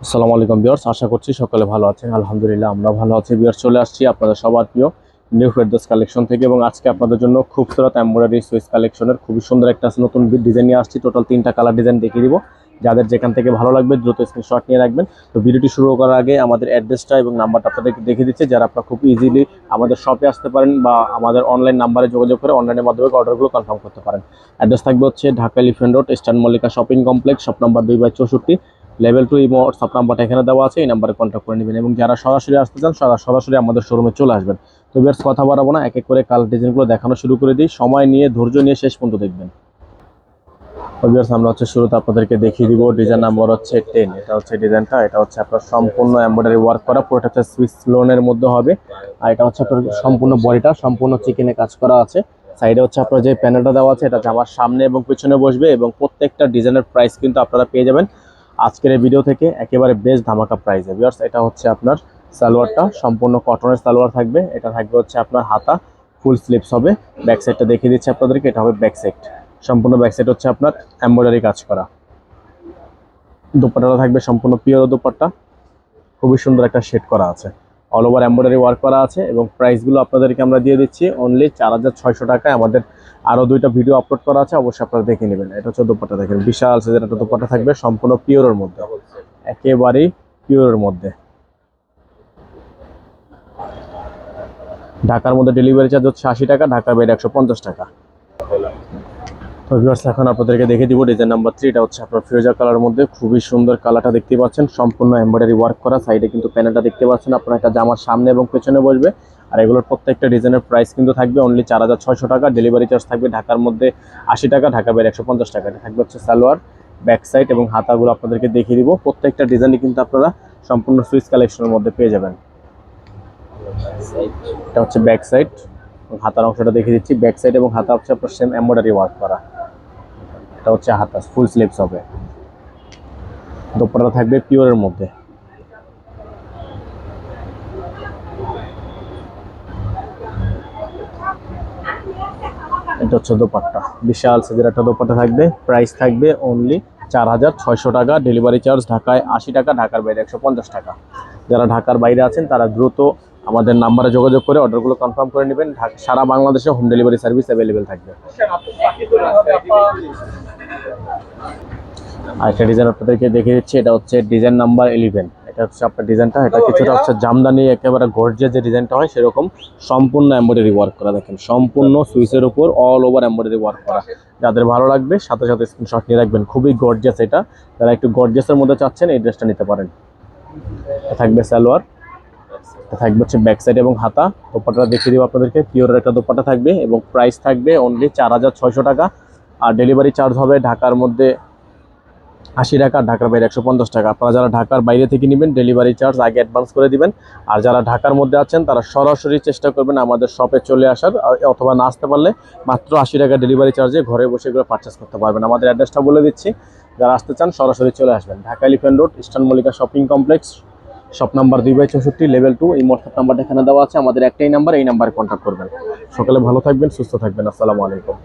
আসসালামু আলাইকুম ভিউয়ার্স, আশা করছি সকালে ভালো আছেন। আলহামদুলিল্লাহ আমরা ভালো আছি। ভিউয়ার্স, চলে আসছি আপনাদের সবার প্রিয় নিউ ফেরদৌস কালেকশন থেকে এবং আজকে আপনাদের জন্য খুবসুরত এমব্রয়ডারি সুইচ কালেকশনের খুবই সুন্দর একটা নতুন ডিজাইন নিয়ে আসছি। টোটাল 3টা কালার ডিজাইন দেখিয়ে দিব। যাদের যেখান থেকে ভালো লাগবে দ্রুত স্ক্রিনশট নিয়ে রাখবেন। তো ভিডিওটি শুরু করার আগে আমাদের অ্যাড্রেসটা এবং নাম্বারটা আপনাদেরকে দেখিয়ে দিচ্ছি, যারা আপনারা খুব ইজিলি আমাদের শপে আসতে পারেন বা আমাদের অনলাইন নাম্বারে যোগাযোগ করে অনলাইনের মাধ্যমে অর্ডারগুলো কনফার্ম করতে পারেন। অ্যাড্রেস থাকবে হচ্ছে Dhaka elephant road, eastern Mallika shopping complex, shop number 2/64, level 2। Imo WhatsApp নাম্বারটা এখানে দেওয়া আছে, এই নাম্বারে কন্ট্যাক্ট করে নেবেন এবং যারা সরাসরি আসতে চান সরাসরি আমাদের শোরুমে চলে আসবেন। তো ভিউয়ার্স, কথা বাড়াবো না, এক এক করে কালার ডিজাইনগুলো দেখানো শুরু করে দিই। সময় নিয়ে ধৈর্য নিয়ে শেষ পর্যন্ত দেখবেন। তো ভিউয়ার্স, আমরা শুরুতে আপনাদেরকে দেখিয়ে দিব ডিজাইন নাম্বার হচ্ছে 10। এটা হচ্ছে ডিজাইনটা, এটা হচ্ছে আপনার সম্পূর্ণ এমব্রয়ডারি ওয়ার্ক করা, পুরোটা হচ্ছে সুইস লোনের মধ্যে হবে। আর এটা হচ্ছে আপনার সম্পূর্ণ বডিটা সম্পূর্ণ চিকেনে কাজ করা আছে। সাইডে হচ্ছে আপনার যে প্যানেলটা দেওয়া আছে, এটা জামার সামনে এবং পিছনে বসবে এবং প্রত্যেকটা ডিজাইনের প্রাইস কিন্তু আপনারা পেয়ে যাবেন আজকের এই ভিডিও থেকে একেবারে বেস্ট ধামাকা প্রাইসে। ভিউয়ার্স, এটা হচ্ছে আপনার সালোয়ারটা সম্পূর্ণ কটনের সালোয়ার থাকবে। এটা থাকবে হচ্ছে আপনার হাতা ফুল স্লিভস হবে। ব্যাক সাইডটা দেখিয়ে দিচ্ছি আপনাদেরকে, এটা হবে ব্যাক সাইড। সম্পূর্ণ ব্যাক সাইড হচ্ছে আপনার এমব্রয়ডারি কাজ করা। দোপাট্টাটা থাকবে সম্পূর্ণ পিওর দোপাট্টা, খুবই সুন্দর একটা শেড করা আছে, অল ওভার এমব্রয়ডারি ওয়ার্ক করা আছে এবং প্রাইসগুলো আপনাদেরকে আমরা দিয়ে দিচ্ছি অনলি 4,600 টাকায়। আমাদের আরও 2টা ভিডিও আপলোড করা আছে, অবশ্যই আপনারা দেখে নেবেন। এটা হচ্ছে দোপাট্টা, দেখেন বিশাল সাইজের একটা দোপাট্টা থাকবে সম্পূর্ণ পিওরের মধ্যে, একেবারেই পিওরের মধ্যে। ঢাকার মধ্যে ডেলিভারি চার্জ হচ্ছে 80 টাকা, ঢাকার বাইরে 150 টাকা। তো ভিউয়ার্স, এখন আপনাদেরকে দেখে দিব ডিজাইন নাম্বার 3। এটা হচ্ছে আপনার ফিরোজা কালারের মধ্যে খুবই সুন্দর কালারটা দেখতে পাচ্ছেন, সম্পূর্ণ এমব্রয়ডারি ওয়ার্ক করা। সাইডে কিন্তু প্যানেলটা দেখতে পাচ্ছেন, আপনার একটা জামার সামনে এবং পেছনে বসবে। আর এগুলোর প্রত্যেকটা ডিজাইনের প্রাইস কিন্তু থাকবে অনলি 4,600 টাকা। ডেলিভারি চার্জ থাকবে ঢাকার মধ্যে 80 টাকা, ঢাকার বাইরে 150 টাকা। এটা থাকবে হচ্ছে সালোয়ার, ব্যাক সাইড এবং হাতাগুলো আপনাদেরকে দেখিয়ে দিব। প্রত্যেকটা ডিজাইনই কিন্তু আপনারা সম্পূর্ণ সুইচ কালেকশনের মধ্যে পেয়ে যাবেন। এটা হচ্ছে ব্যাক সাইড, হাতার অংশটা দেখিয়ে দিচ্ছি। ব্যাক সাইড এবং হাতা হচ্ছে আপনার সেম এমব্রয়ডারি ওয়ার্ক করা। এটা হচ্ছে হাতা ফুল স্লিভস হবে। দোপাট্টা থাকবে পিওরের মধ্যে। এটা হচ্ছে দোপাট্টা, বিশাল সাইজের একটা দোপাট্টা থাকবে। প্রাইস থাকবে অনলি 4,600 টাকা। ডেলিভারি চার্জ ঢাকায় 80 টাকা, ঢাকার বাইরে 150 টাকা। যারা ঢাকার বাইরে আছেন তারা দ্রুত আমাদের নাম্বারে যোগাযোগ করে অর্ডারগুলো কনফার্ম করে নেবেন। সারা বাংলাদেশে হোম ডেলিভারি সার্ভিস অ্যাভেলেবেল থাকবে। আরেকটা ডিজাইন আপনাদেরকে দেখিয়ে দিচ্ছি, এটা হচ্ছে ডিজাইন নাম্বার 11। এটা হচ্ছে আপনার ডিজাইনটা, এটা কিছুটা হচ্ছে জামদানি একেবারে গর্জিয়াস যে ডিজাইনটা হয় সেরকম সম্পূর্ণ এমব্রয়ডারি ওয়ার্ক করা। দেখেন সম্পূর্ণ সুইচের উপর অল ওভার এমব্রয়ডারি ওয়ার্ক করা। যাদের ভালো লাগবে সাথে সাথে স্ক্রিনশট নিয়ে রাখবেন, খুবই গর্জিয়াস এটা। যারা একটু গর্জিয়াসের মধ্যে চাচ্ছেন এই ড্রেসটা নিতে পারেন। থাকবে সালোয়ার, থাকবে হচ্ছে ব্যাক সাইড এবং হাতা। দোপাট্টাটা দেখিয়ে দিব আপনাদেরকে, পিওরের একটা দোপাট্টা থাকবে এবং প্রাইস থাকবে অনলি 4,600 টাকা। আর ডেলিভারি চার্জ হবে ঢাকার মধ্যে 80 টাকা, ঢাকার বাইরে 150 টাকা। আপনারা যারা ঢাকার বাইরে থেকে নেবেন ডেলিভারি চার্জ আগে অ্যাডভান্স করে দিবেন। আর যারা ঢাকার মধ্যে আছেন তারা সরাসরি চেষ্টা করবেন আমাদের শপে চলে আসার, অথবা না আসতে পারলে মাত্র 80 টাকা ডেলিভারি চার্জে ঘরে বসে এগুলো পারচেস করতে পারবেন। আমাদের অ্যাড্রেসটা বলে দিচ্ছি, যারা আসতে চান সরাসরি চলে আসবেন। Dhaka elephant road, eastern Mallika shopping complex, shop number 2/64, level 2। এই হোয়াটসঅ্যাপ নাম্বারটা এখানে দেওয়া আছে, আমাদের একটাই নাম্বার, এই নাম্বারে কন্ট্যাক্ট করবেন। সকালে ভালো থাকবেন, সুস্থ থাকবেন। আসসালামু আলাইকুম।